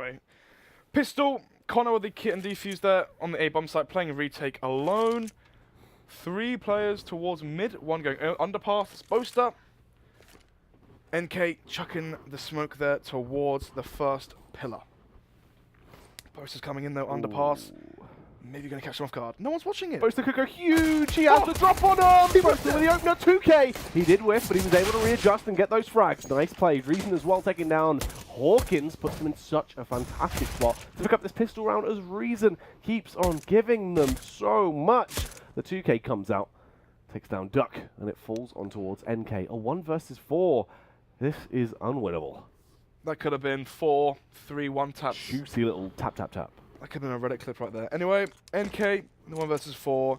Anyway, Pistol, Connor with the kit and defuse there on the A-bomb site, playing a retake alone. 3 players towards mid, 1 going underpass. Boaster. NK chucking the smoke there towards the first pillar. Boaster's coming in though, underpass. Maybe going to catch him off guard. No one's watching it. Boaster could go huge. He has the drop on him. Boaster with the opener 2K. He did whiff, but he was able to readjust and get those frags. Nice play. Reason as well taking down Hawkins. Puts him in such a fantastic spot to pick up this pistol round as Reason keeps on giving them so much. The 2K comes out, takes down Duck, and it falls on towards NK. A 1 versus 4. This is unwinnable. That could have been 4, 3, 1 taps. Juicy little tap, tap, tap. That could have been a Reddit clip right there. Anyway, NK, the 1 versus 4.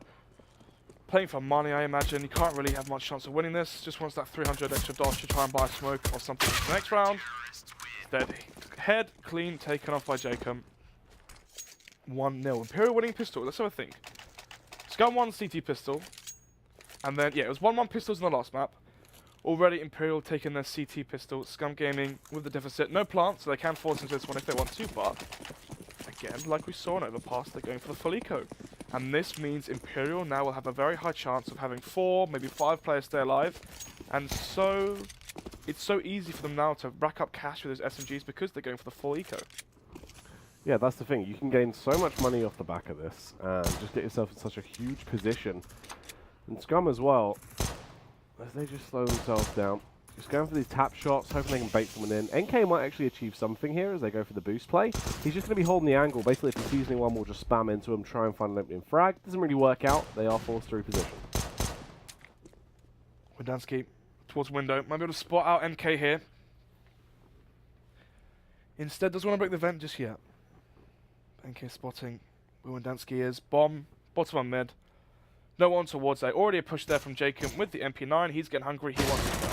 Playing for money, I imagine. He can't really have much chance of winning this. Just wants that 300 extra dosh to try and buy smoke or something for the next round. Steady. Head clean, taken off by Jacob. 1-0. Imperial winning pistol. Let's have a think. SKUM 1 CT pistol. And then, yeah, it was 1-1 pistols in the last map. Already Imperial taking their CT pistol. SKUM Gaming with the deficit. No plant, so they can force into this one if they want to, but again, like we saw in Overpass, they're going for the full eco. And this means Imperial now will have a very high chance of having 4, maybe 5 players stay alive. And so, it's so easy for them now to rack up cash with those SMGs because they're going for the full eco. Yeah, that's the thing. You can gain so much money off the back of this and just get yourself in such a huge position. And SKUM as well, as they just slow themselves down. Just going for these tap shots, hoping they can bait someone in. NK might actually achieve something here as they go for the boost play. He's just going to be holding the angle. Basically, if he sees anyone, we'll just spam into him, try and find an opening frag. Doesn't really work out. They are forced to reposition. Wendansky towards window. Might be able to spot out NK here. Instead, doesn't want to break the vent just yet. NK spotting where Wendansky is. Bomb, bottom on mid. No one towards A. Already a push there from Jacob with the MP9. He's getting hungry. He wants to go.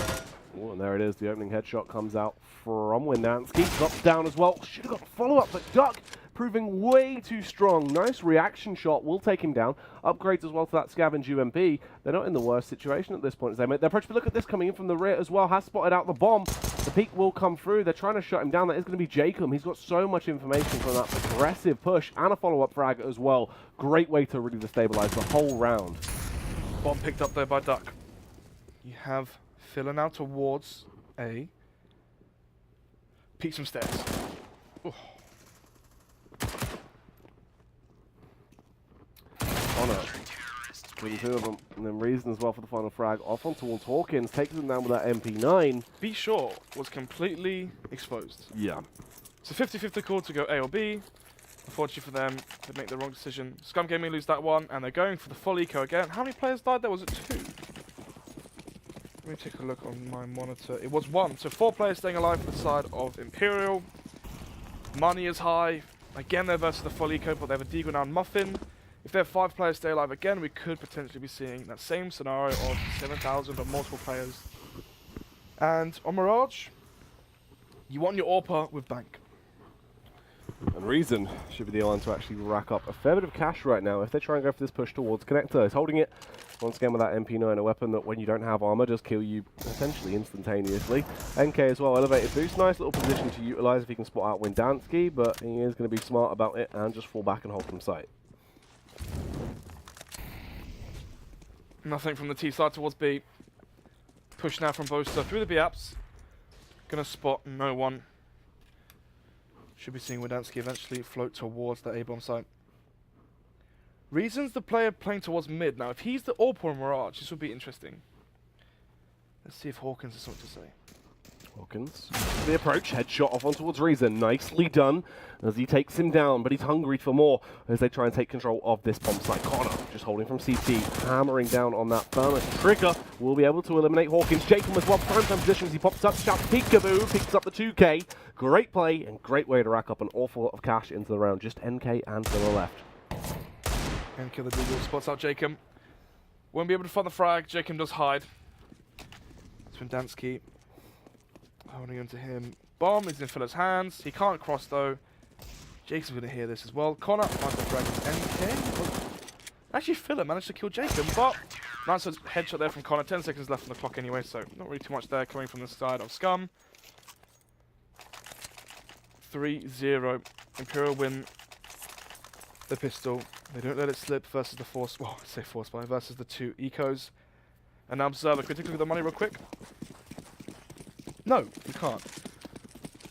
Oh, and there it is. The opening headshot comes out from Wendansky. Drops down as well. Should have got the follow-up, but Duck proving way too strong. Nice reaction shot. Will take him down. Upgrades as well to that scavenge UMP. They're not in the worst situation at this point as they make their approach. But look at this coming in from the rear as well. Has spotted out the bomb. The peak will come through. They're trying to shut him down. That is going to be Jacob. He's got so much information from that aggressive push and a follow-up frag as well. Great way to really destabilize the whole round. Bomb picked up there by Duck. You have Filler now towards A. Peek some stairs. Ooh. Honor. Between 2 of them. And then Reason as well for the final frag. Off on towards Hawkins. Takes him down with that MP9. Be Sure was completely exposed. Yeah. It's a 50-50 call to go A or B. Unfortunately for them, they make the wrong decision. SKUM Gaming lose that one, and they're going for the full eco again. How many players died there? Was it 2? Let me take a look on my monitor. It was 1. So 4 players staying alive for the side of Imperial. Money is high. Again, they're versus the full eco, but they have a Deagle now and Muffin. If they have 5 players stay alive again, we could potentially be seeing that same scenario of 7,000 or multiple players. And on Mirage, you want your AWPer with Bank. And Reason should be the one to actually rack up a fair bit of cash right now if they try and go for this push towards Connector. He's holding it once again with that MP9, a weapon that when you don't have armor does kill you essentially instantaneously. NK as well, elevated boost. Nice little position to utilize if he can spot out Wendansky, but he is going to be smart about it and just fall back and hold from sight. Nothing from the T side towards B. Push now from Boaster through the B apps. Gonna spot no one. Should be seeing Wendansky eventually float towards the A-bomb site. Reason's the player playing towards mid. Now, if he's the AWPer in Mirage, this would be interesting. Let's see if Hawkins has something to say. Hawkins, the approach, headshot off on towards Reason. Nicely done as he takes him down, but he's hungry for more as they try and take control of this bomb site. Connor just holding from CT, hammering down on that thermos trigger. Will be able to eliminate Hawkins. Jacob as well, prime time position as he pops up, shouts peekaboo, picks up the 2K. Great play and great way to rack up an awful lot of cash into the round. Just NK and Filler left. NK the Deagle spots out Jacob. Won't be able to find the frag. Jacob does hide. It's Wendansky. Holding on to him. Bomb is in Filler's hands. He can't cross though. Jacob's going to hear this as well. Connor finds the frag. NK. Actually, Filler managed to kill Jacob, but nice headshot there from Connor. 10 seconds left on the clock anyway, so not really too much there coming from the side of SKUM. 3-0. Imperial win the pistol. They don't let it slip versus the force. Well, I say force buy versus the 2 ecos. And now Observer, quickly look at the money real quick. No, you can't.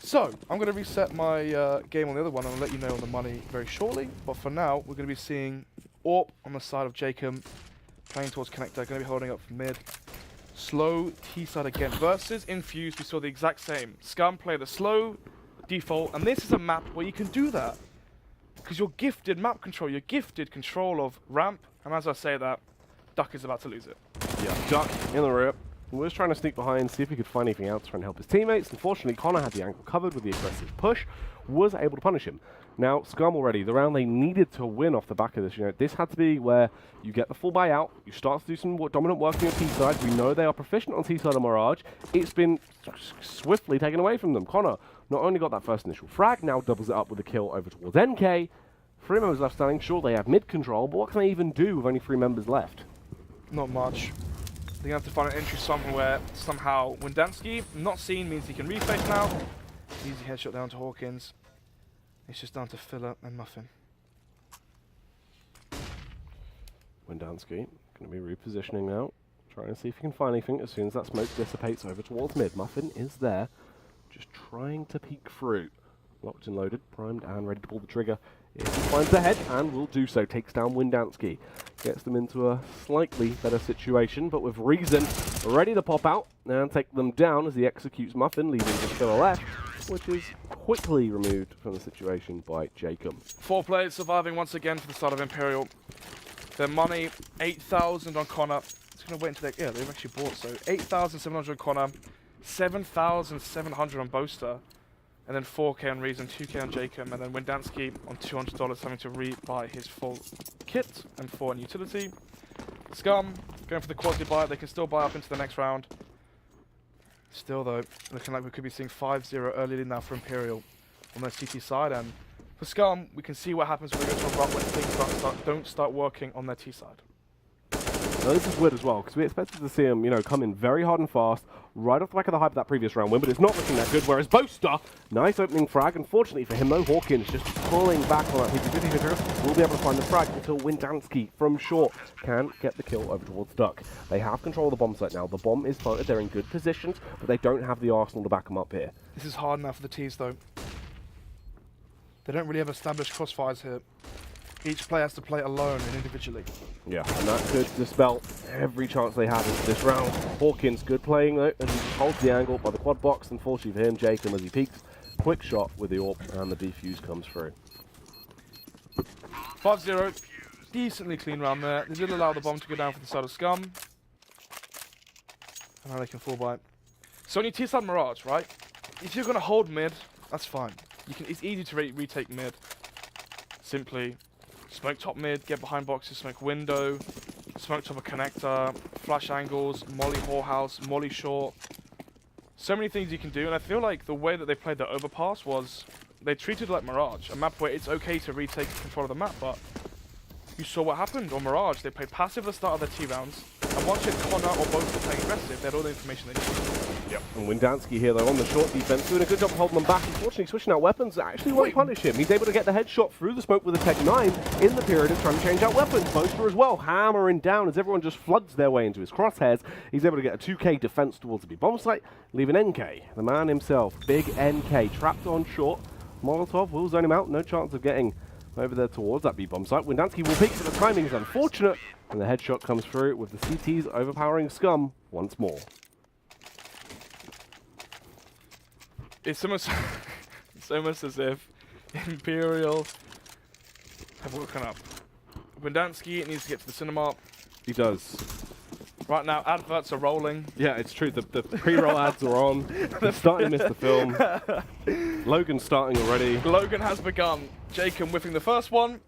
So, I'm going to reset my game on the other one and I'll let you know on the money very shortly. But for now, we're going to be seeing AWP on the side of Jacob, playing towards Connector, going to be holding up for mid. Slow T-side again versus Infused. We saw the exact same. SKUM play the slow default, and this is a map where you can do that. Because you're gifted map control, you're gifted control of ramp, and as I say that, Duck is about to lose it. Yeah, Duck in the rear. He was trying to sneak behind, see if he could find anything else, try and help his teammates. Unfortunately, Connor had the angle covered with the aggressive push, was able to punish him. Now, SKUM already, the round they needed to win off the back of this, this had to be where you get the full buy out, you start to do some dominant work on your T-side. We know they are proficient on T-side and Mirage. It's been swiftly taken away from them. Connor not only got that first initial frag, now doubles it up with a kill over towards NK. 3 members left standing. Sure, they have mid control, but what can they even do with only 3 members left? Not much. They're going to have to find an entry somewhere, somehow. Windansky, not seen, means he can reface now. Easy headshot down to Hawkins. It's just down to Filler and Muffin. Windansky going to be repositioning now, trying to see if he can find anything as soon as that smoke dissipates over towards mid. Muffin is there, just trying to peek through. Locked and loaded, primed and ready to pull the trigger. If he finds the head, and will do so, takes down Windansky. Gets them into a slightly better situation, but with reason, ready to pop out and take them down as he executes Muffin, leaving just to the left, which is quickly removed from the situation by Jacob. 4 players surviving once again for the start of Imperial. Their money, 8,000 on Connor. It's going to wait until they... Yeah, they've actually bought, so 8,700 on Connor, 7,700 on Boaster, and then 4k on Reason, 2k on Jacob, and then Windansky on $200 having to re-buy his full kit and 4 on utility. SKUM going for the quality buy. They can still buy up into the next round. Still though, looking like we could be seeing 5-0 early lead now for Imperial on their CT side, and for SKUM, we can see what happens when we go to a run when things don't start working on their T side. Now this is weird as well, because we expected to see him, come in very hard and fast, right off the back of the hype of that previous round win, but it's not looking that good, whereas Boaster, nice opening frag. Unfortunately for him, though, Hawkins just pulling back on that 50-50 will be able to find the frag until Windansky from short can get the kill over towards Duck. They have control of the bomb site now. The bomb is planted, they're in good positions, but they don't have the arsenal to back them up here. This is hard enough for the T's, though. They don't really have established crossfires here. Each player has to play alone and individually. Yeah, and that could dispel every chance they have into this round. Hawkins, good playing though, and he holds the angle by the quad box. Unfortunately for him, Jacob, as he peeks, quick shot with the AWP, and the defuse comes through. 5-0, decently clean round there. They did allow the bomb to go down for the side of SKUM. And now they can fall by it. So on your T-side Mirage, right? If you're going to hold mid, that's fine. It's easy to retake mid. Simply smoke top mid, get behind boxes, smoke window, smoke top a connector, flash angles, molly whorehouse, molly short. So many things you can do, and I feel like the way that they played the overpass was they treated it like Mirage, a map where it's okay to retake control of the map, but you saw what happened on Mirage. They played passive at the start of their T rounds, and once you had Connor or both were playing aggressive, they had all the information they needed. Yep. And Windansky here, though, on the short defense, doing a good job of holding them back. Unfortunately, switching out weapons actually won't punish him. He's able to get the headshot through the smoke with a Tech 9 in the period of trying to change out weapons. Boaster as well, hammering down as everyone just floods their way into his crosshairs. He's able to get a 2k defense towards the B bomb site, leaving NK, the man himself, big NK, trapped on short. Molotov will zone him out, no chance of getting over there towards that B bomb site. Windansky will peek, but the timing is unfortunate, and the headshot comes through with the CTs overpowering SKUM once more. It's almost, it's almost as if Imperial have woken up. Windansky needs to get to the cinema. He does. Right now, adverts are rolling. Yeah, it's true. The pre-roll ads are on. They're starting to miss the film. Logan's starting already. Logan has begun. Jacob whiffing the first one.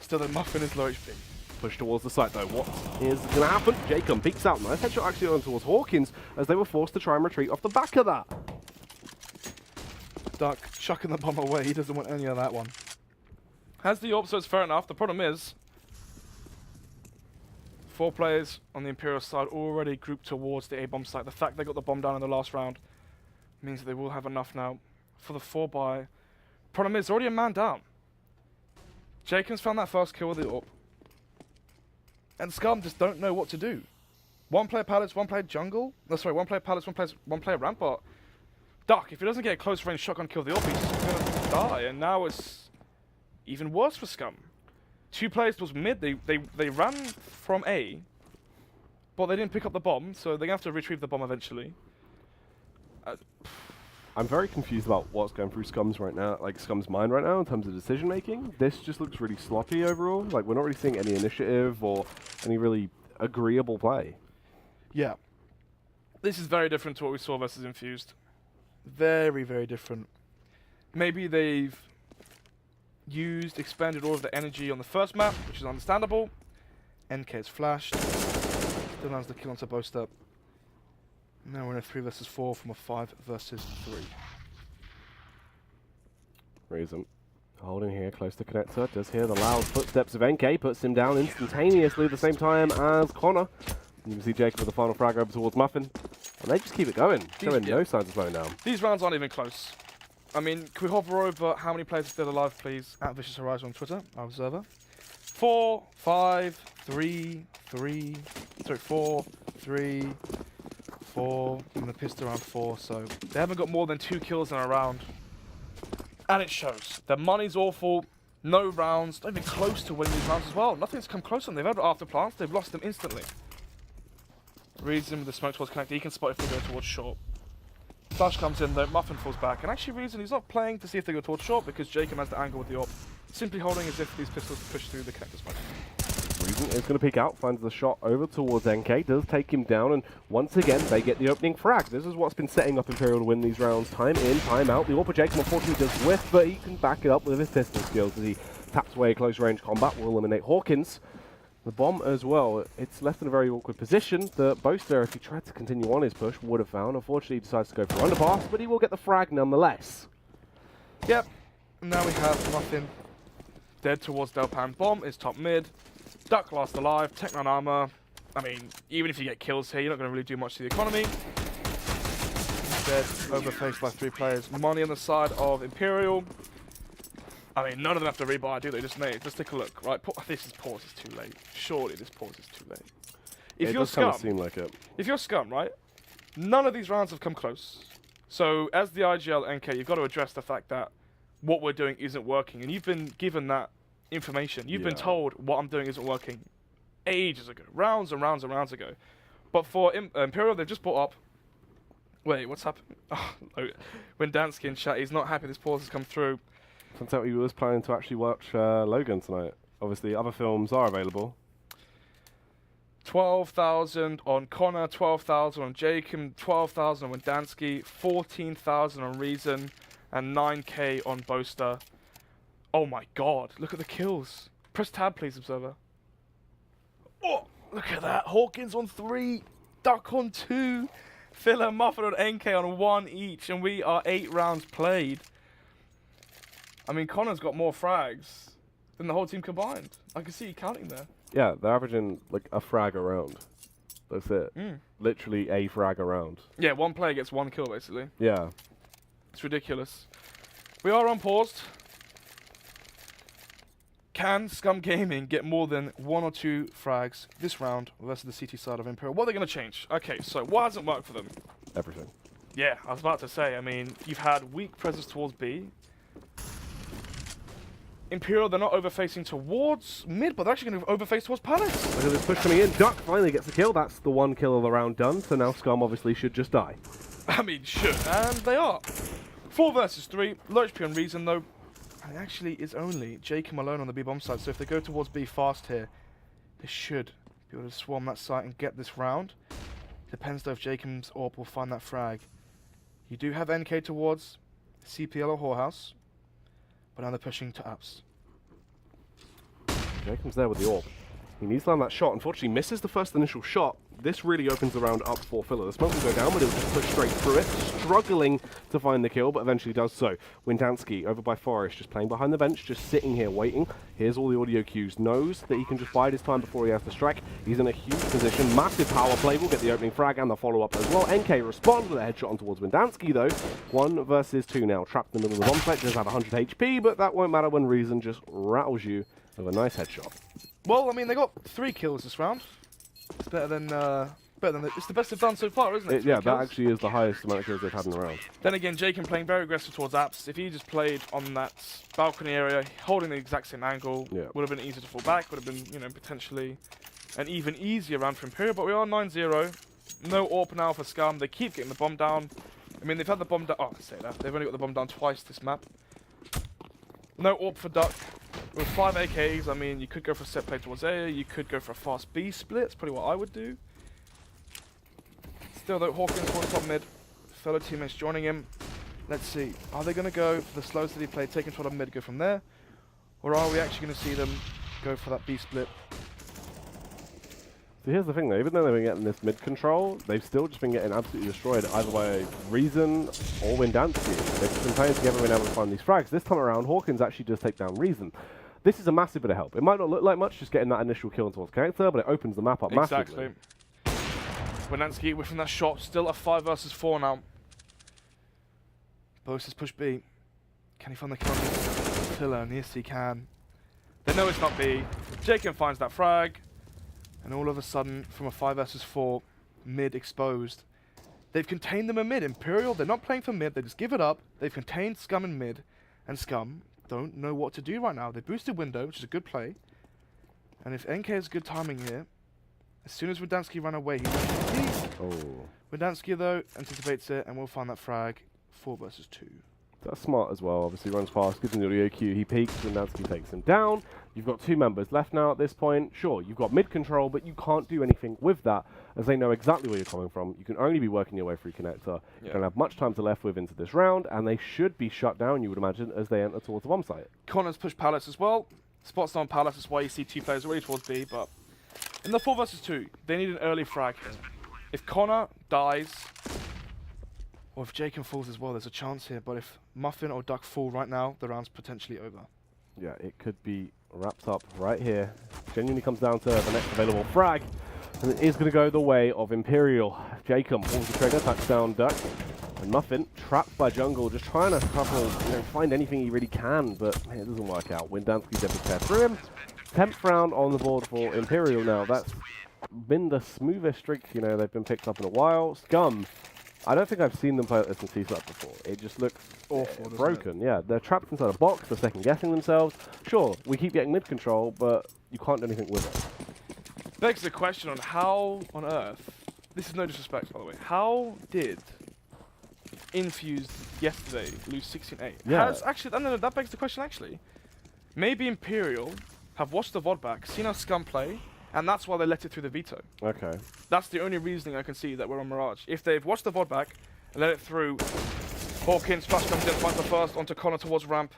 Still, the Muffin is low HP. Push towards the site though. What is going to happen? Jacob peeks out. Nice headshot actually on towards Hawkins as they were forced to try and retreat off the back of that. Duck chucking the bomb away. He doesn't want any of that one. Has the AWP, so it's fair enough. The problem is 4 players on the Imperial side already grouped towards the A-bomb site. The fact they got the bomb down in the last round means that they will have enough now for the 4 buy. Problem is, already a man down. Jacob's found that first kill with the AWP. And SKUM just don't know what to do. One player pallets, one player jungle. No, sorry, one player pallets, one player rampart. Duck, if he doesn't get a close range shotgun kill with the AWP, he's just gonna die. And now it's even worse for SKUM. 2 players was mid. They ran from A, but they didn't pick up the bomb, so they're gonna have to retrieve the bomb eventually. I'm very confused about what's going through SKUM's right now, like SKUM's mind right now in terms of decision making. This just looks really sloppy overall. Like we're not really seeing any initiative or any really agreeable play. Yeah. This is very different to what we saw versus Infused. Very, very different. Maybe they've expended all of the energy on the first map, which is understandable. NK is flashed. Still lands the kill onto Boaster. Now we're in a 3 versus 4 from a 5 versus 3. Reason. Holding here close to connector. Does hear the loud footsteps of NK. Puts him down instantaneously at the same time as Connor. You can see Jacob with the final frag over towards Muffin. And they just keep it going. Showing no signs of slowing down. These rounds aren't even close. I mean, can we hover over how many players are still alive, please? At Vicious Horizon on Twitter, our observer. 4, 5, 3, 3. Sorry, 4, 3, 4. And the pissed around 4, so they haven't got more than 2 kills in a round. And it shows. Their money's awful. No rounds. Not even close to winning these rounds as well. Nothing's come close to them. They've had after plants. They've lost them instantly. Reason with the smoke towards connector. He can spot if they go towards short. Flash comes in though, Muffin falls back, and actually Reason, he's not playing to see if they go towards short because Jacob has the angle with the AWP. Simply holding as if these pistols push through the connector smoke. Reason is going to peek out, finds the shot over towards NK, does take him down, and once again they get the opening frag. This is what's been setting up Imperial to win these rounds, time in, time out. The AWP for Jacob unfortunately does whiff, but he can back it up with his pistol skills as he taps away close range combat, will eliminate Hawkins. The bomb as well, it's left in a very awkward position. The Boaster, if he tried to continue on his push, would have found. Unfortunately, he decides to go for underpass, but he will get the frag nonetheless. Yep, now we have Muffin dead towards Delpan. Bomb is top mid. Duck last alive, Tech 9 armor. I mean, even if you get kills here, you're not going to really do much to the economy. Dead, overfaced by 3 players. Money on the side of Imperial. I mean, none of them have to rebuy, do they? Just take a look, right? This is pause is too late. Surely this pause is too late. If you're SKUM, seem like it. If you're SKUM, right? None of these rounds have come close. So as the IGL NK, you've got to address the fact that what we're doing isn't working, and you've been given that information. You've been told what I'm doing isn't working ages ago, rounds and rounds and rounds ago. But for Imperial, they've just brought up. Wait, what's happening? Oh, when Dansky in chat, he's not happy this pause has come through. Turns out he was planning to actually watch Logan tonight. Obviously, other films are available. 12,000 on Connor, 12,000 on Jacob, 12,000 on Dansky, 14,000 on Reason, and 9k on Boaster. Oh my god, look at the kills. Press tab, please, observer. Oh, look at that. Hawkins on 3, Duck on 2, Phil and Muffin on NK on 1 each, and we are 8 rounds played. I mean, Connor's got more frags than the whole team combined. I can see you counting there. Yeah, they're averaging like a frag a round. That's it. Literally a frag a round. Yeah, 1 player gets 1 kill, basically. Yeah. It's ridiculous. We are unpaused. Can SKUM Gaming get more than 1 or 2 frags this round versus the CT side of Imperial? What are they going to change? Okay, so what hasn't worked for them? Everything. Yeah, I was about to say, I mean, you've had weak presence towards B. Imperial, they're not overfacing towards mid, but they're actually going to overface towards Palace. Look at this push coming in. Duck finally gets the kill. That's the 1 kill of the round done. So now SKUM obviously should just die. I mean, should. And they are. 4 versus 3. Low HP on Reason, though. And it actually is only Jacob alone on the B bomb side. So if they go towards B fast here, they should be able to swarm that site and get this round. Depends, though, if Jacob's AWP will find that frag. You do have NK towards CPL or Whorehouse. But now they're pushing to apps. Jacob's there with the AWP. He needs to land that shot. Unfortunately, misses the first initial shot. this really opens the round up for Filler. The smoke will go down, but it'll just push straight through it, struggling to find the kill, but eventually does so. Windansky over by Forest, just playing behind the bench, just sitting here waiting. Here's all the audio cues. Knows that he can just bide his time before he has to strike. He's in a huge position. Massive power play. Will get the opening frag and the follow-up as well. NK responds with a headshot on towards Windansky, though. 1 versus 2 now. Trapped in the middle of the bomb site. Does have 100 HP, but that won't matter when Reason just rattles you with a nice headshot. Well, I mean, they got 3 kills this round. It's better than it's the best they've done so far, isn't it? Yeah, that actually is the highest amount of kills they've had in the round. Then again, Jacob playing very aggressive towards Apps. If he just played on that balcony area, holding the exact same angle, would have been easier to fall back. Would have been, you know, potentially an even easier round for Imperial. But we are 9-0. No AWP now for SKUM. They keep getting the bomb down. I mean, they've had the bomb down. Oh, I say that. They've only got the bomb down twice this map. No AWP for Duck. With 5 AKs, I mean, you could go for a set play towards A, you could go for a fast B split, that's probably what I would do. Still though, Hawkins towards top mid, fellow teammates joining him. Let's see, are they going to go for the slow steady play, take control of mid, go from there? Or are we actually going to see them go for that B split? So here's the thing though, even though they've been getting this mid control, they've still just been getting absolutely destroyed either by Reason or Windansky. They've just been playing together and been able to find these frags. This time around, Hawkins actually does take down Reason. This is a massive bit of help. It might not look like much just getting that initial kill towards character, but it opens the map up massively. Exactly. Windansky whiffing that shot, still a 5 versus 4 now. Boast has pushed B. Can he find the kill? Filler, and yes he can. They know it's not B. Jacob finds that frag. And all of a sudden, from a 5 versus 4, mid exposed. They've contained them in mid. Imperial, they're not playing for mid, they just give it up. They've contained SKUM in mid, and SKUM don't know what to do right now. They boosted window, which is a good play. And if NK has good timing here, as soon as Windansky ran away, he went to the D. Windansky, though, anticipates it, and we'll find that frag. 4 versus 2. That's smart as well. Obviously runs fast, gives him the audio cue, he peeks, Windansky takes him down. You've got 2 members left now at this point. Sure, you've got mid control, but you can't do anything with that, as they know exactly where you're coming from. You can only be working your way through connector. You don't have much time to left with into this round, and they should be shut down, you would imagine, as they enter towards the bomb site. Connor's pushed Palace as well. Spots on Palace, that's why you see 2 players already towards B, but in the 4 versus 2, they need an early frag here. If Connor dies, or if Jacob falls as well, there's a chance here. But if Muffin or Duck fall right now, the round's potentially over. Yeah, it could be wrapped up right here. Genuinely comes down to the next available frag. And it is going to go the way of Imperial. Jacob pulls the trigger, touchdown Duck. And Muffin, trapped by Jungle, just trying to find anything he really can, but it doesn't work out. Windansky definitely tear through him. 10th round on the board for Imperial now. That's been the smoothest streak, you know, they've been picked up in a while. SKUM, I don't think I've seen them play like this in T-Slap before. It just looks awful, broken. Yeah, they're trapped inside a box, they're second-guessing themselves. Sure, we keep getting mid-control, but you can't do anything with it. Begs the question on how on earth, this is no disrespect by the way, how did Infused yesterday lose 16-8? Yeah. Actually, no, that begs the question actually. Maybe Imperial have watched the VOD back, seen our SKUM play, and that's why they let it through the veto. Okay. That's the only reasoning I can see that we're on Mirage. If they've watched the VOD back and let it through, Hawkins, flash comes in, finds the first, onto Connor towards ramp.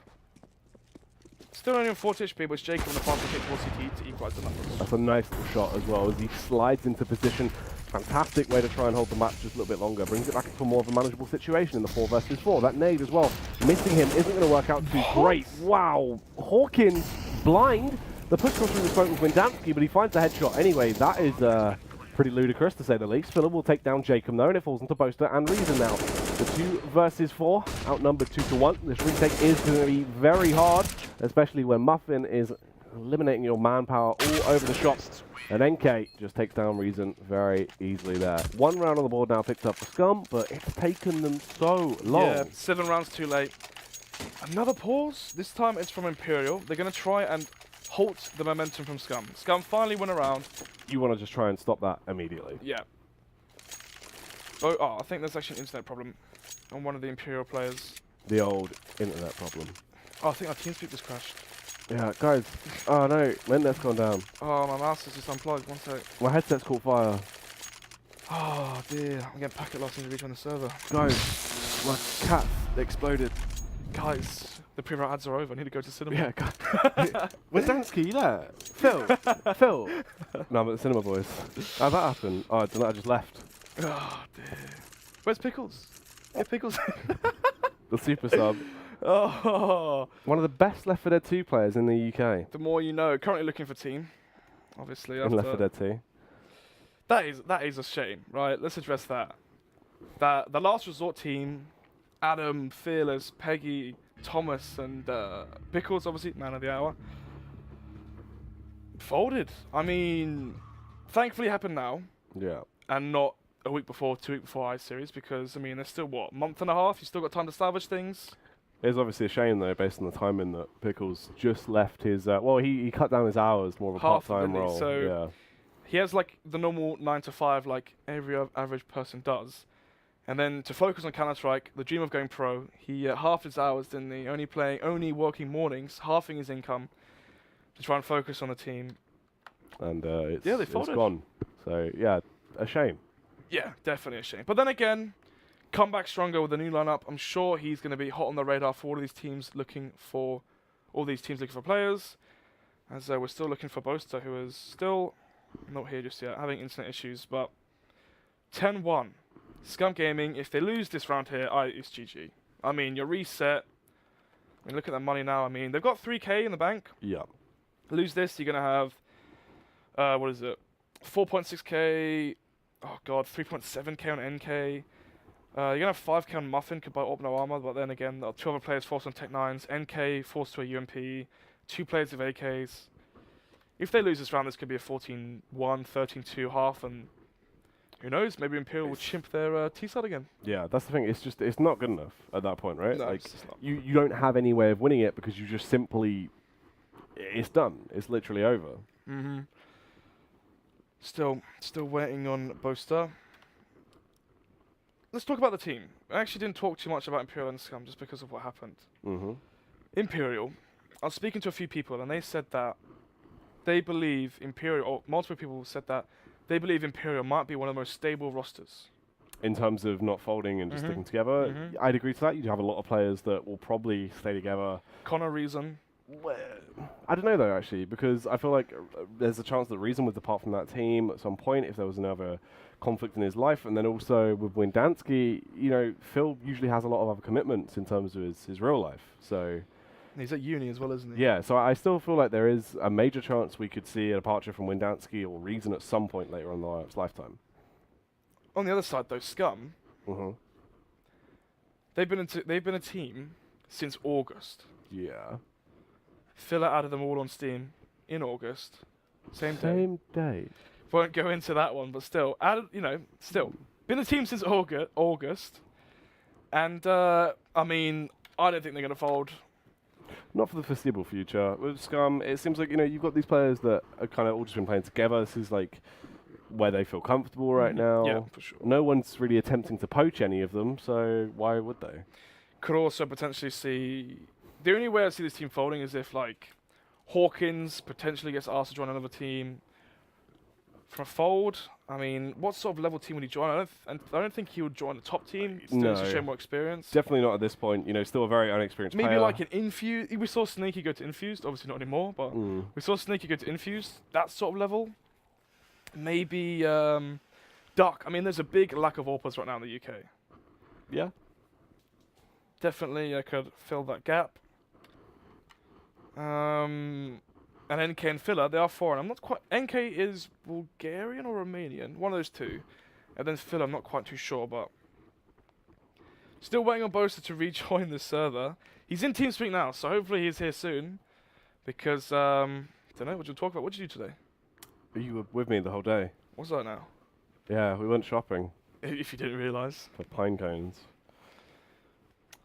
Still only on 40 HP, but Jacob on the fast kick towards CT to equalize the numbers. That's a nice little shot as well as he slides into position. Fantastic way to try and hold the match just a little bit longer. Brings it back into a more of a manageable situation in the 4 versus 4. That nade as well, missing him isn't going to work out too great. Wow, Hawkins blind. The push comes through the smoke with Windansky, but he finds the headshot anyway. That is pretty ludicrous to say the least. Filler will take down Jacob though, and it falls into Boaster and Reason now. The 2 versus 4, outnumbered 2-1. This retake is going to be very hard, especially when Muffin is eliminating your manpower all over the shop. And NK just takes down Reason very easily there. 1 round on the board now picked up for SKUM, but it's taken them so long. Yeah, 7 rounds too late. Another pause. This time it's from Imperial. They're going to try and halt the momentum from SKUM. SKUM finally went around. You want to just try and stop that immediately. Yeah. Oh, I think there's actually an internet problem on one of the Imperial players. The old internet problem. Oh, I think our TeamSpeak just crashed. Yeah, guys. Oh no, my internet's gone down. Oh, my mouse is just unplugged. One sec. My headset's caught fire. Oh dear, I'm getting packet loss in the reach on the server. Guys, my cat exploded. Guys, The pre-round ads are over. I need to go to cinema. Yeah, God. Wendansky, you there? Phil? Phil? No, I'm at the cinema, boys. How'd that happen? Oh, I don't know, I just left. Oh, dear. Where's Pickles? Get Pickles. The super sub. Oh. One of the best Left 4 Dead 2 players in the UK. The more you know. Currently looking for team. Obviously. In Left 4 Dead 2. That is a shame, right? Let's address that. That the last resort team, Adam, Fearless, Peggy, Thomas, and Pickles, obviously man of the hour, folded. I mean, thankfully it happened now, Yeah. and not a week before, 2 weeks before I-Series, because I mean, there's still what, month and a half. You still got time to establish things. It's obviously a shame though, based on the timing that Pickles just left his. Well, he cut down his hours, more of a Half, part-time didn't he? role. So yeah. he has like the normal 9 to 5, like every average person does. And then to focus on Counter-Strike, the dream of going pro, he halved his hours, didn't he? Only working mornings, halving his income to try and focus on the team. And they it's folded. gone. So yeah, a shame. Yeah, definitely a shame. But then again, come back stronger with a new lineup. I'm sure he's going to be hot on the radar for all these teams looking for players. As we're still looking for Boaster, who is still not here just yet, having internet issues. But 10-1. SKUM Gaming, if they lose this round here, it's GG. I mean, you're reset. I mean, look at that money now. I mean, they've got 3K in the bank. Yeah. Lose this, you're going to have, what is it? 4.6K. Oh, God, 3.7K on NK. You're going to have 5K on Muffin, could buy Orb No Armor, but then again, 2 other players forced on Tech 9s. NK forced to a UMP. 2 players of AKs. If they lose this round, this could be a 14-1, 13-2 half, and who knows? Maybe Imperial will chimp their T-side again. Yeah, that's the thing. It's not good enough at that point, right? No, like it's just not. you don't have any way of winning it because you just simply, it's done. It's literally over. Mm-hmm. Still waiting on Boaster. Let's talk about the team. I actually didn't talk too much about Imperial and SKUM just because of what happened. Mm-hmm. Imperial, I was speaking to a few people and they said that they believe Imperial, or multiple people said that they believe Imperial might be one of the most stable rosters. In terms of not folding and just sticking together, I'd agree to that. You'd have a lot of players that will probably stay together. Connor, Reason. I don't know though, actually, because I feel like there's a chance that Reason would depart from that team at some point if there was another conflict in his life, and then also with Wendansky, you know, Phil usually has a lot of other commitments in terms of his real life. So he's at uni as well, isn't he? yeah, so I still feel like there is a major chance we could see a departure from Wendansky or Reason at some point later on in the lineup's lifetime. On the other side, though, SKUM, Mm-hmm. they've been a team since August. Yeah. Filler added them all on Steam in August. Same day. Same day. Won't go into that one, but still, added, still been a team since August. And I mean, I don't think they're gonna fold. Not for the foreseeable future. With SKUM, it seems like, you've got these players that are kind of all just been playing together. This is like where they feel comfortable right now. Yeah, for sure. No one's really attempting to poach any of them, so why would they? Could also potentially see. The only way I see this team folding is if, like, Hawkins potentially gets asked to join another team. For a fold, I mean, what sort of level team would he join? I don't think he would join a top team. Still needs to show more experience. Definitely not at this point. Still a very unexperienced player. Maybe like an Infused. We saw Sneaky go to Infused. Obviously not anymore, but we saw Sneaky go to Infused. That sort of level. Maybe Duck. I mean, there's a big lack of AWPers right now in the UK. Yeah. Definitely could fill that gap. And NK and Filler, they are foreign. I'm not quite. NK is Bulgarian or Romanian, one of those two. And then Filler, I'm not quite too sure, but still waiting on Boaster to rejoin the server. He's in TeamSpeak now, so hopefully he's here soon. Because don't know what you talk about. What did you do today? You were with me the whole day. What's that now? Yeah, we went shopping If you didn't realise. for pine cones.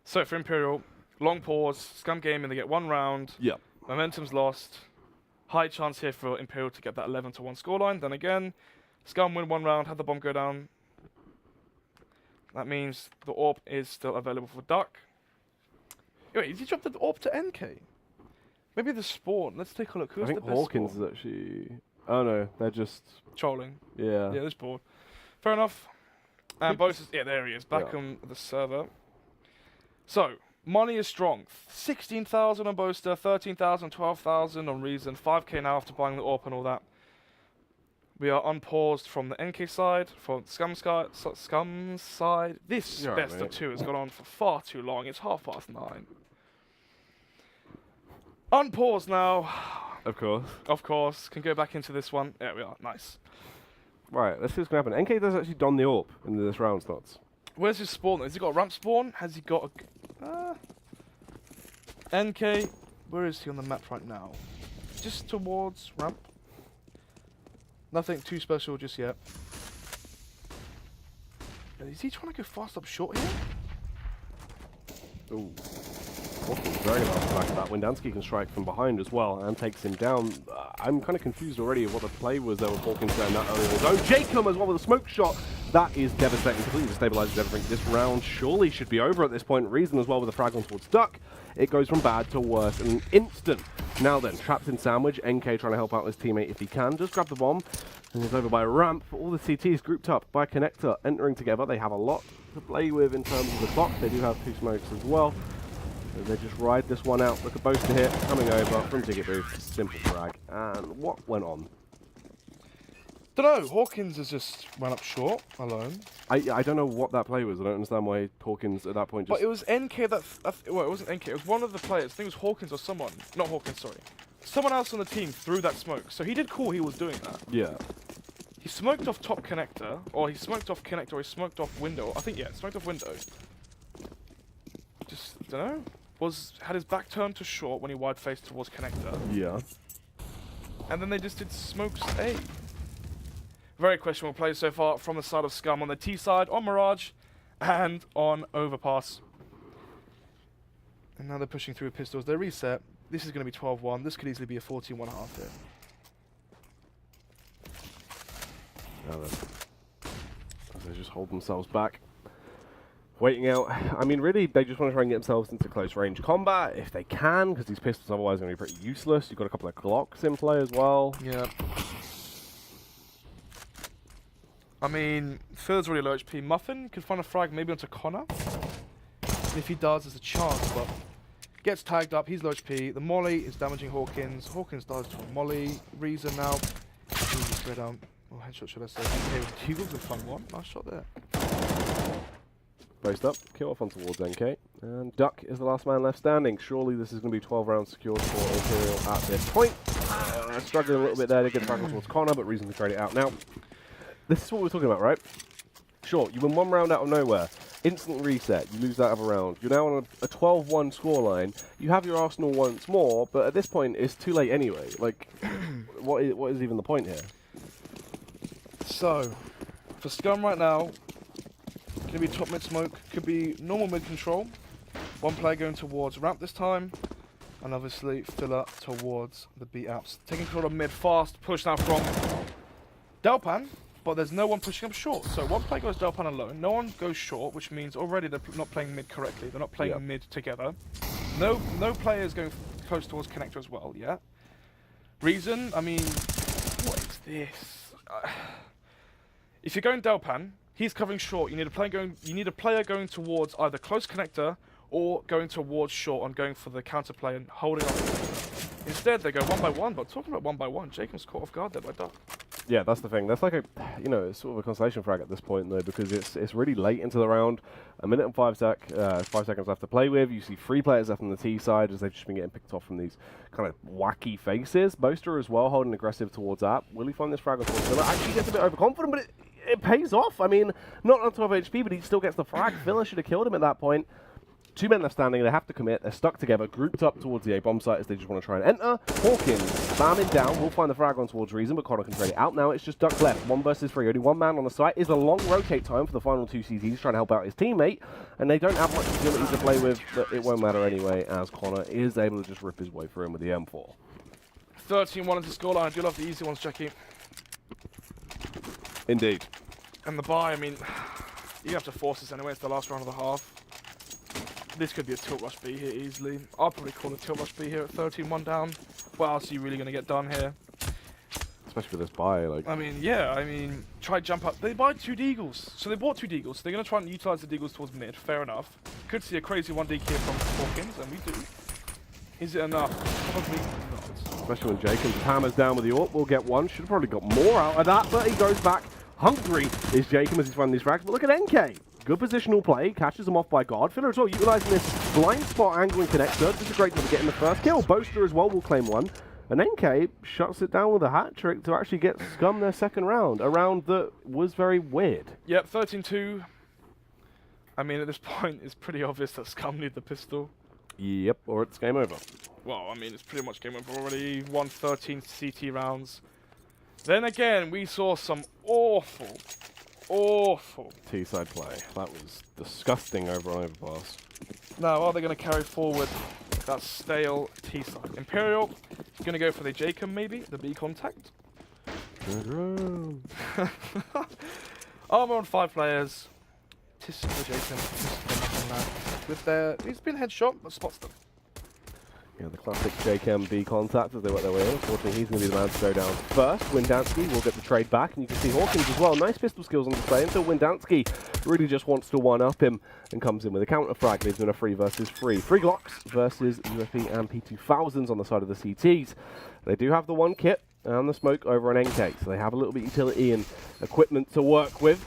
So for Imperial, long pause, SKUM game, and they get one round. Yep. Momentum's lost. High chance here for Imperial to get that 11-1 scoreline. Then again, SKUM win one round, have the bomb go down. That means the AWP is still available for Duck. Wait, did he drop the AWP to NK? Maybe the Spawn. Let's take a look. Who's I think the best Hawkins Spawn? is actually. Oh no, they're just. Trolling. Yeah. Yeah, this board. Fair enough. And Boaster's, yeah, there he is, back Yeah. on the server. So, Money is strong. 16,000 on Boaster, 13,000, 12,000 on Reason, 5k now after buying the AWP and all that. We are unpaused from the NK side, from SKUM side. This You're best right, of mate. 2 has gone on for far too long. It's 9:30. Unpaused now. Of course. Of course. Can go back into this one. There we are. Nice. Right, let's see what's going to happen. NK does actually don the AWP in this round slots. Where's his spawn? Has he got a ramp spawn? Has he got a... NK, where is he on the map right now? Just towards ramp. Nothing too special just yet. Is he trying to go fast up short here? Ooh. Hawkins very well back to that. Windansky can strike from behind as well and takes him down. I'm kind of confused already of what the play was there with Hawkins going that early on his own. Jacob as well with a smoke shot. That is devastating. Completely destabilizes everything. This round surely should be over at this point. Reason as well with a frag on towards Duck. It goes from bad to worse in an instant. Now then, trapped in sandwich. NK trying to help out his teammate if he can. Just grab the bomb. And he's over by ramp. All the CTs grouped up by connector entering together. They have a lot to play with in terms of the clock. They do have 2 smokes as well. So they just ride this one out. Look at Boaster here, coming over from Ticket Booth. Simple frag. And what went on? Don't know. Hawkins has just run up short alone. I don't know what that play was. I don't understand why Hawkins at that point just... But it was NK that... well, it wasn't NK. It was one of the players. I think it was Hawkins or someone. Not Hawkins, sorry. Someone else on the team threw that smoke. So he did cool he was doing that. Yeah. He smoked off top connector. Or he smoked off connector. Or he smoked off window. I think, yeah, smoked off window. Just, don't know. Had his back turned to short when he wide faced towards connector. Yeah. And then they just did smokes A. Very questionable plays so far from the side of SKUM on the T side, on Mirage, and on Overpass. And now they're pushing through pistols. They reset. This is going to be 12-1. This could easily be a 14-1.5 here. Now then. They just hold themselves back. Waiting out. I mean, really, they just want to try and get themselves into close range combat if they can, because these pistols otherwise are going to be pretty useless. You've got a couple of Glocks in play as well. Yeah. I mean, Phil's really low HP. Muffin could find a frag maybe onto Connor. And if he does, there's a chance, but gets tagged up. He's low HP. The molly is damaging Hawkins. Hawkins dies to a molly. Reason now. Just go down. Or headshot, should I say. Okay, with Hugels with fun one. Nice shot there. Post up, kill off on towards NK. And Duck is the last man left standing. Surely this is going to be 12 rounds secured for Imperial at this point. Struggling a little bit there to get the frag towards Connor, but Reason to trade it out now. This is what we're talking about, right? Sure, you win 1 round out of nowhere. Instant reset, you lose that other round. You're now on a 12-1 scoreline. You have your Arsenal once more, but at this point, it's too late anyway. Like, what is even the point here? So, for SKUM right now, could be top mid smoke, could be normal mid control. 1 player going towards ramp this time, and obviously filler towards the B apps. Taking control of mid fast, push now from Delpan. But there's no one pushing up short. So 1 player goes Delpan alone. No one goes short, which means already they're not playing mid correctly. They're not playing mid together. No players going close towards connector as well. Yeah. Reason. I mean, what is this? If you're going Delpan, he's covering short. You need a player going towards either close connector or going towards short and going for the counter play and holding on. Instead, they go 1 by 1. But talking about 1 by 1, Jacob's caught off guard there by Duck. Yeah, that's the thing. That's like a, it's sort of a consolation frag at this point, though, because it's really late into the round. 1 minute and 5 seconds left to play with. You see 3 players left on the T side as they've just been getting picked off from these kind of wacky faces. Boaster as well, holding aggressive towards App. Will he find this frag? Filler actually gets a bit overconfident, but it pays off. I mean, not on 12 HP, but he still gets the frag. Filler should have killed him at that point. 2 men left standing, they have to commit, they're stuck together, grouped up towards the A-bomb site as they just want to try and enter. Hawkins, spamming down, will find the frag on towards Reason, but Connor can trade it out. Now it's just Duck left, 1 versus 3, only 1 man on the site. Is a long rotate time for the final 2 CTs trying to help out his teammate, and they don't have much agility to play with, but it won't matter anyway, as Connor is able to just rip his way through him with the M4. 13-1 into scoreline. I do love the easy ones, Jackie. Indeed. And the buy, I mean, you have to force this anyway, it's the last round of the half. This could be a tilt rush B here easily. I'll probably call a tilt rush B here at 13-1 down. What else are you really going to get done here? especially with this buy. Like, I mean, yeah, I mean, try jump up. They buy 2 deagles. So they bought 2 deagles. So they're going to try and utilize the deagles towards mid. Fair enough. Could see a crazy 1D here from Hawkins, and we do. Is it enough? Probably not. especially when Jacobs hammers down with the AWP. We'll get one. Should have probably got more out of that, but he goes back. Hungry is Jacob as he's running these frags. But look at NK. Good positional play. Catches him off by guard. Filler as well, utilizing this blind spot angle and connector. This is a great job of getting the first kill. Boaster as well will claim one. And NK shuts it down with a hat trick to actually get SKUM their second round. A round that was very weird. Yep, 13-2. I mean, at this point, it's pretty obvious that SKUM need the pistol. Yep, or it's game over. Well, I mean, it's pretty much game over already. 113 CT rounds. Then again, we saw some awful T-side play. That was disgusting over on overpass. Now, are they going to carry forward that stale T-side? Imperial is going to go for the Jacob, maybe? The B contact? Armor on 5 players. Tis for Jacob. With their... He's been headshot, but spots them. Yeah, the classic JKM-B contact as they work their way in. Unfortunately, he's going to be the man to go down first. Windansky will get the trade back, and you can see Hawkins as well. Nice pistol skills on display until Windansky really just wants to one-up him and comes in with a counter-frag, leaves him in a 3 versus 3. 3 Glocks versus UFP and P2000s on the side of the CTs. They do have the 1 kit and the smoke over an NK, so they have a little bit of utility and equipment to work with.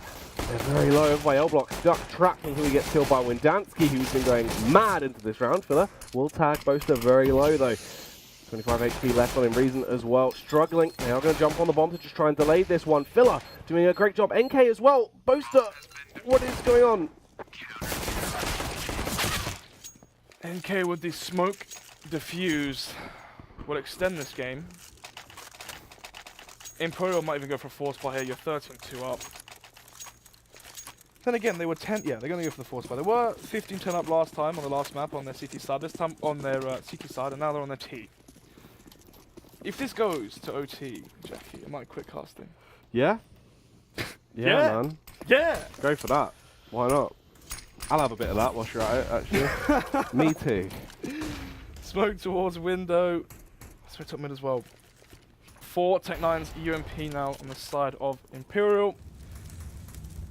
They're very low over by L-Block. Duck trapped until he gets killed by Windansky, who's been going mad into this round. Filler will tag Boaster very low, though. 25 HP left on him. Reason as well. Struggling. They are going to jump on the bomb to just try and delay this one. Filler doing a great job. NK as well. Boaster, what is going on? NK with the smoke diffuse will extend this game. Imperial might even go for a force buy here. You're 13-2 up. Then again, they were 10. Yeah, they're going to go for the force buy. They were 15-10 up last time on the last map on their CT side. This time on their CT side, and now they're on their T. If this goes to OT, Jackie, it might quit casting. Yeah? Yeah, man. Yeah! Go for that. Why not? I'll have a bit of that whilst you're at it, actually. Me too. Smoke towards window. Straight top mid as well. 4 Tech-9's UMP now on the side of Imperial.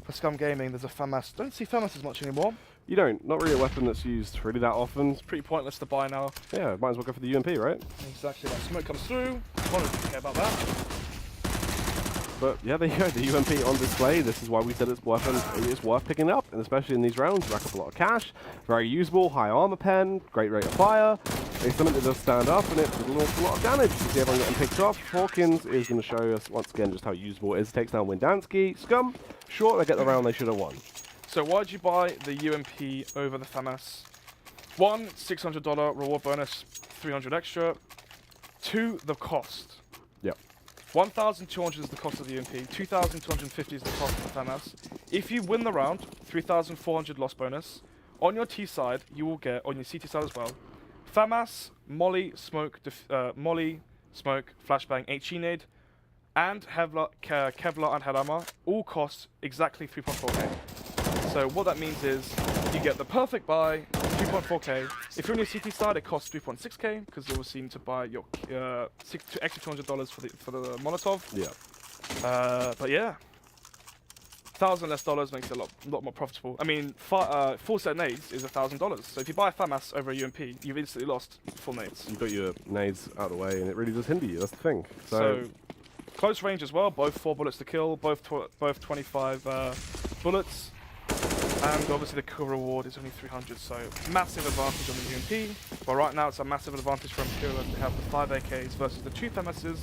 For SKUM Gaming, there's a FAMAS. Don't see FAMAS as much anymore. You don't. Not really a weapon that's used really that often. It's pretty pointless to buy now. Yeah, might as well go for the UMP, right? Exactly. That smoke comes through. I don't care about that. But yeah, there you go. The UMP on display. This is why we said it's weapon. It is worth picking up, and especially in these rounds, rack up a lot of cash. Very usable. High armor pen. Great rate of fire. It's something that does stand up, and it's a lot of damage. You see everyone getting picked off. Hawkins is going to show us once again just how usable it is. Takes down Windansky. SKUM, short, they get the round they should have won. So why'd you buy the UMP over the FAMAS? 1, $600 reward bonus, 300 extra. 2, the cost. Yep. 1,200 is the cost of the UMP. 2,250 is the cost of the FAMAS. If you win the round, 3,400 loss bonus. On your T side, you will get, on your CT side as well, FAMAS, Molly, Smoke, Flashbang, HE nade, and Kevlar and head armor all cost exactly 3.4k. So what that means is you get the perfect buy, 3.4k. If you're on your CT side, it costs 3.6k because you will seem to buy your extra $200 for the Molotov. Yeah. But yeah. $1,000 less makes it a lot more profitable. I mean, 4 set nades is $1,000. So if you buy a FAMAS over a UMP, you've instantly lost 4 nades. You've got your nades out of the way, and it really does hinder you. That's the thing. So close range as well. Both 4 bullets to kill. Both 25 bullets. And obviously the kill reward is only 300. So massive advantage on the UMP. But right now it's a massive advantage for Imperial as they have the 5 AKs versus the 2 FAMASs.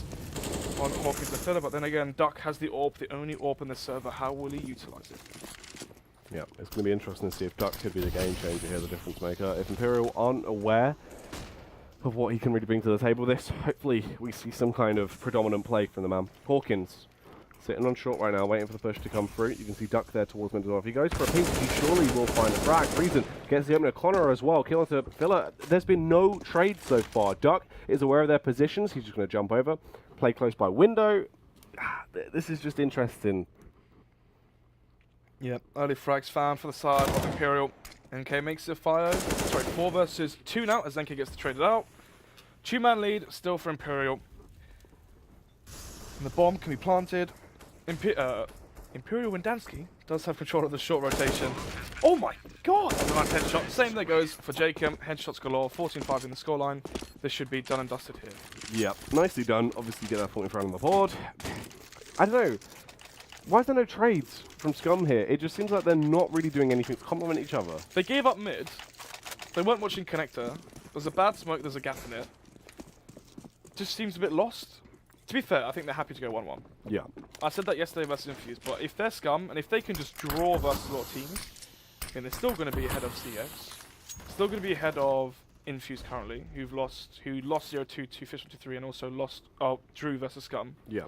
On Hawkins the Filler, but then again, Duck has the AWP, the only AWP in the server. How will he utilize it? Yeah, it's going to be interesting to see if Duck could be the game changer here, the difference maker. If Imperial aren't aware of what he can really bring to the table this, hopefully we see some kind of predominant play from the man. Hawkins sitting on short right now, waiting for the push to come through. You can see Duck there towards mid as well. If he goes for a peek, he surely will find a frag. Reason gets the opener. Connor as well. Kill into Filler. There's been no trade so far. Duck is aware of their positions. He's just going to jump over. Play close by window. This is just interesting. Yep, early frags found for the side of Imperial. NK makes it 4 versus 2 now as NK gets traded out. 2-man lead still for Imperial. And the bomb can be planted. Imperial Windansky does have control of the short rotation. Oh my god! And a nice headshot. Same there goes for Jacob. Headshots galore. 14-5 in the scoreline. This should be done and dusted here. Yep, nicely done. Obviously, get that 45 on the board. I don't know. Why is there no trades from SKUM here? It just seems like they're not really doing anything to complement each other. They gave up mid. They weren't watching connector. There's a bad smoke. There's a gap in it. Just seems a bit lost. To be fair, I think they're happy to go 1-1. Yeah. I said that yesterday versus Infused, but if they're SKUM, and if they can just draw versus a lot of teams, then they're still going to be ahead of CX. Still going to be ahead of Infused currently, who lost 0-2 to Fish 3 and also drew versus SKUM. Yeah.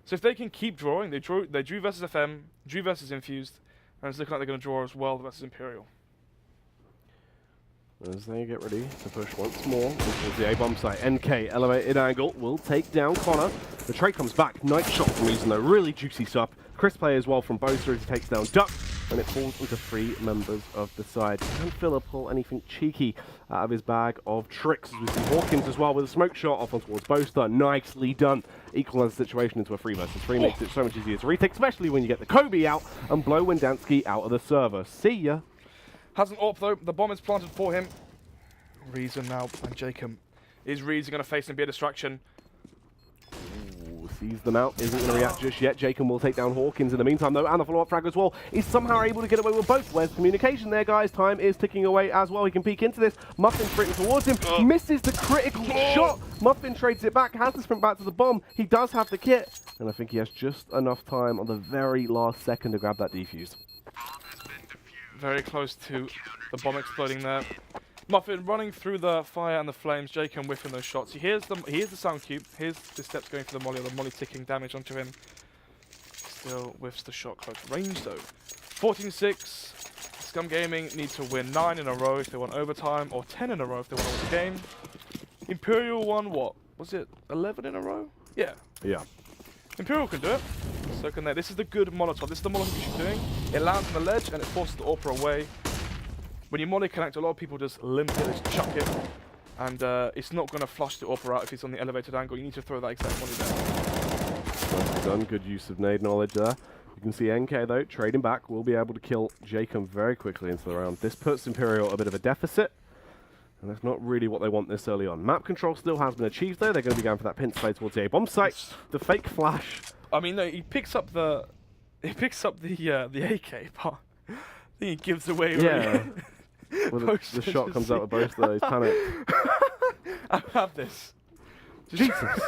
So if they can keep drawing, they drew versus FM, drew versus Infused, and it's looking like they're going to draw as well versus Imperial. As they get ready to push once more towards the A-bomb site. NK, elevated angle, will take down Connor. The trade comes back. Nice shot from Reason though, really juicy stuff. Chris play as well from Boaster as he takes down Duck, and it falls into 3 members of the side. Can Philip pull anything cheeky out of his bag of tricks? As we see Hawkins as well with a smoke shot off on towards Boaster. Nicely done. Equalize the situation into a 3 versus 3. Makes it so much easier to retake, especially when you get the Kobe out and blow Windansky out of the server. See ya. Hasn't AWP though. The bomb is planted for him. Reason now, and Jacob. Is Reason going to face and be a distraction? Ooh, sees them out, isn't going to react just yet. Jacob will take down Hawkins in the meantime though, and the follow-up frag as well. He's somehow able to get away with both. Where's communication there, guys? Time is ticking away as well. He can peek into this. Muffin sprinting towards him. Misses the critical shot. Muffin trades it back, has to sprint back to the bomb. He does have the kit, and I think he has just enough time on the very last second to grab that defuse. Very close to the bomb exploding there. Muffin running through the fire and the flames. Jacob whiffing those shots. He hears the sound cube. Here's the steps going for the molly ticking damage onto him. Still whiffs the shot close range though. 14-6. SKUM Gaming need to win 9 in a row if they want overtime, or 10 in a row if they want to win the game. Imperial won what? Was it 11 in a row? Yeah. Yeah. Imperial can do it. So can they. This is the good Molotov. This is the Molotov you should be doing. It lands on the ledge and it forces the AWP away. When you molly connect, a lot of people just limp it, just chuck it, and it's not going to flush the AWP out if it's on the elevated angle. You need to throw that exact molly down. Nicely done, good use of nade knowledge there. You can see NK though, trading back, will be able to kill Jacob very quickly into the round. This puts Imperial a bit of a deficit, and that's not really what they want this early on. Map control still has been achieved though. They're going to be going for that pinch play towards the A-bomb site. The fake flash. I mean, no, he picks up the AK, but I think he gives away. Yeah. Well, the shot comes out of both though. He's panicked. I have this. Jesus.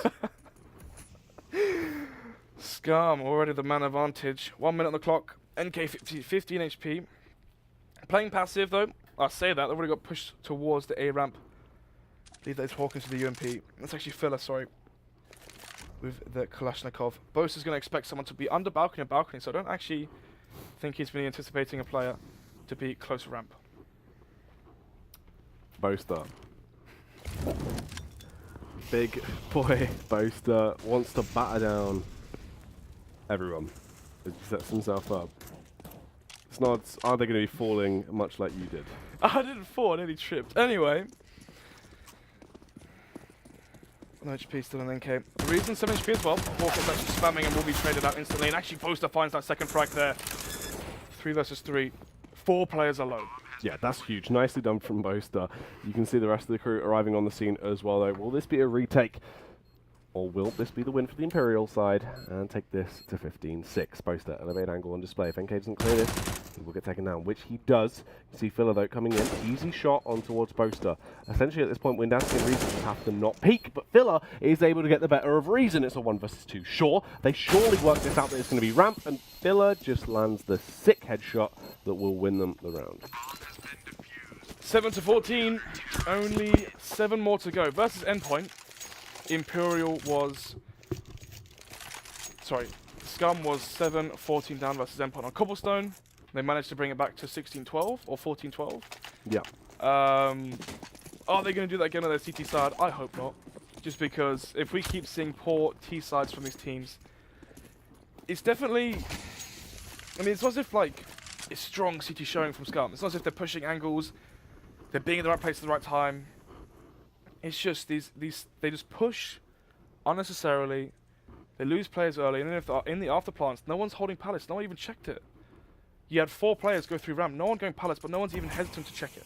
SKUM already the man advantage. 1 minute on the clock. NK 15 HP. Playing passive though. I say that they've already got pushed towards the A ramp. I believe they're talking to the UMP. That's actually filler. Sorry. With the Kalashnikov. Bose is going to expect someone to be under balcony or balcony, so I don't actually think he's really anticipating a player to be close ramp. Boaster. Big boy Boaster wants to batter down everyone as he sets himself up. It's not, are they going to be falling much like you did? I didn't fall, I nearly tripped. Anyway. 1 HP still on NK. The reason 7 HP as well. Hawkins actually spamming and will be traded out instantly. And actually Boaster finds that second frag there. 3 versus 3. 4 players alone. Yeah, that's huge. Nicely done from Boaster. You can see the rest of the crew arriving on the scene as well, though. Will this be a retake? Or will this be the win for the Imperial side? And take this to 15-6. Boaster, elevate angle on display. If NK doesn't clear this, he will get taken down, which he does. You see Filler, though, coming in. Easy shot on towards Boaster. Essentially, at this point, Windansky and Reason have to not peek, but Filler is able to get the better of Reason. It's a 1 versus 2. Sure, they surely work this out that it's going to be ramp, and Filler just lands the sick headshot that will win them the round. 7-14. Only 7 more to go. Versus endpoint. Imperial was... Sorry. SKUM was 7-14 down versus endpoint on Cobblestone. They managed to bring it back to 16-12 or 14-12. Yeah. Are they going to do that again on their CT side? I hope not. Just because if we keep seeing poor T sides from these teams, it's definitely... I mean, it's not as if, like, it's strong CT showing from SKUM. It's not as if they're pushing angles, they're being in the right place at the right time. It's just they just push unnecessarily, They lose players early, and then if they're in the after plants, no one's holding pallets. No one even checked it. You had 4 players go through ramp. No one going pallets, but no one's even hesitant to check it.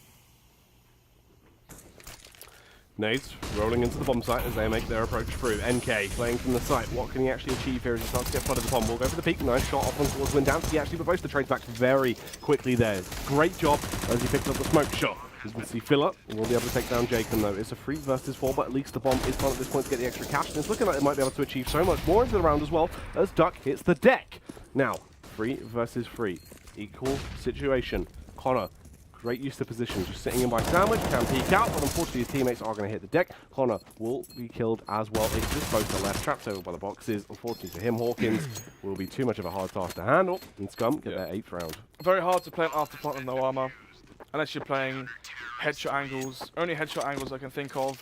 Nades rolling into the bomb site as they make their approach through. NK playing from the site. What can he actually achieve here as he starts to get flooded the bomb? We'll go for the peak. Nice shot off on towards Windansky. Actually, but both the trades back very quickly there. Great job as he picks up the smoke shot. As we see Filler, will be able to take down Jacob though. It's a 3 versus 4, but at least the bomb is fun at this point to get the extra cash. And it's looking like they might be able to achieve so much more into the round as well as Duck hits the deck. Now, 3 versus 3. Equal situation. Connor, great use of position, just sitting in by sandwich, can peek out, but unfortunately his teammates are going to hit the deck. Connor will be killed as well. It's just both the left, trapped over by the boxes. Unfortunately for him, Hawkins will be too much of a hard task to handle, and SKUM get their 8th round. Very hard to play an afterplant with no armor, unless you're playing headshot angles. Only headshot angles I can think of.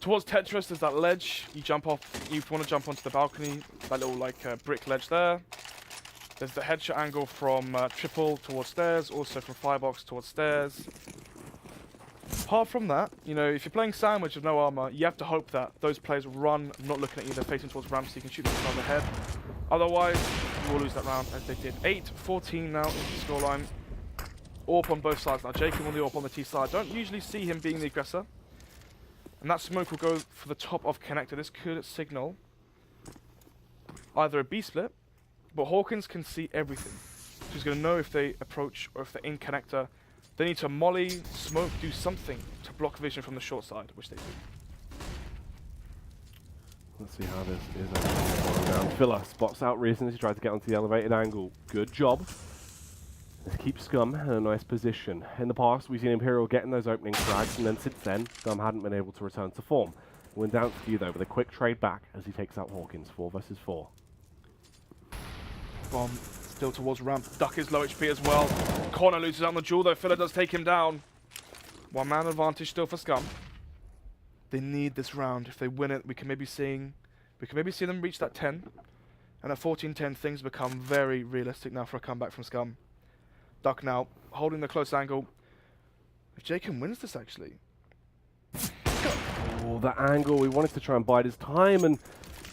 Towards Tetris, there's that ledge. You jump off, you want to jump onto the balcony, that little like brick ledge there. There's the headshot angle from triple towards stairs, also from firebox towards stairs. Apart from that, you know, if you're playing sandwich with no armor, you have to hope that those players run, not looking at you, they're facing towards ramp so you can shoot them on the head. Otherwise, you will lose that round as they did. 8-14 now into the scoreline. AWP on both sides now. Jacob on the AWP on the T side. Don't usually see him being the aggressor. And that smoke will go for the top of connector. This could signal either a B split, but Hawkins can see everything. So he's going to know if they approach or if they're in connector. They need to molly, smoke, do something to block vision from the short side, which they do. Let's see how this is down. Filler spots out Reason as he tries to get onto the elevated angle. Good job. Let's keep SKUM in a nice position. In the past, we've seen Imperial getting those opening frags, and then since then, SKUM hadn't been able to return to form. Windansky, though, with a quick trade back as he takes out Hawkins, 4 versus 4. Bomb still towards ramp. Duck is low HP as well. Corner loses out on the duel, though. Filler does take him down. 1 man advantage still for SKUM. They need this round. If they win it, we can maybe see them reach that 10. And at 14-10, things become very realistic now for a comeback from SKUM. Duck now holding the close angle. If Jacob wins this, actually. Oh, that angle. We wanted to try and bide his time, and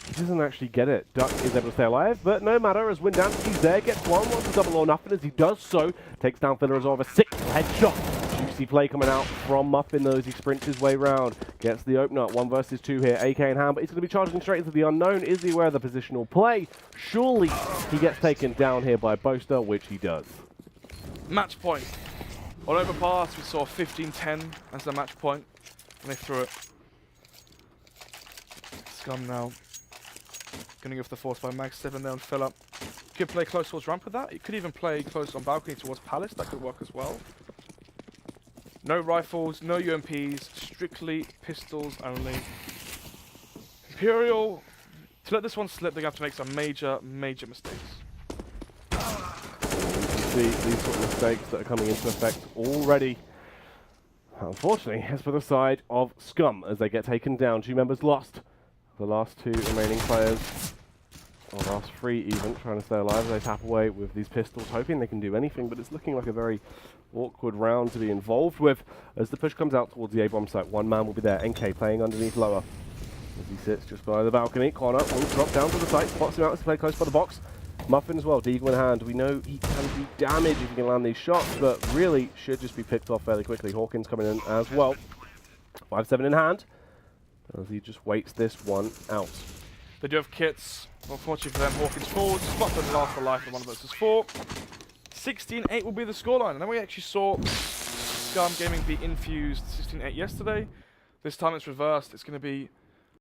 he doesn't actually get it. Duck is able to stay alive, but no matter, as Windansky's there, gets one, wants to double or nothing as he does so. Takes down Filler as well with a 6th headshot. Juicy play coming out from Muffin, though, as he sprints his way round. Gets the opener, 1 versus 2 here, AK in hand, but he's going to be charging straight into the unknown. Is he aware of the positional play? Surely he gets taken down here by Boaster, which he does. Match point. On overpass, we saw 15-10 as the match point, and they threw it. SKUM now. Gonna go for the force by Mag 7 there on Filler. Could play close towards ramp with that. He could even play close on balcony towards Palace. That could work as well. No rifles, no UMPs, strictly pistols only. Imperial, to let this one slip, they're going to have to make some major mistakes. See these sort of mistakes that are coming into effect already. Unfortunately, as for the side of SKUM, as they get taken down, 2 members lost. The last 2 remaining players, or last 3 even, trying to stay alive as they tap away with these pistols, hoping they can do anything, but it's looking like a very awkward round to be involved with. As the push comes out towards the A-bomb site, 1 man will be there, NK playing underneath lower. As he sits just below the balcony, Connor will drop down to the site, spots him out as he plays close by the box. Muffin as well, Deagle in hand. We know he can do damage if he can land these shots, but really should just be picked off fairly quickly. Hawkins coming in as well. 5-7 in hand, as he just waits this one out. They do have kits. Unfortunately for them, Hawkins forwards. Muffin last for life in 1 versus 4. 16-8 will be the scoreline. And then we actually saw SKUM Gaming be infused 16-8 yesterday. This time it's reversed. It's going to be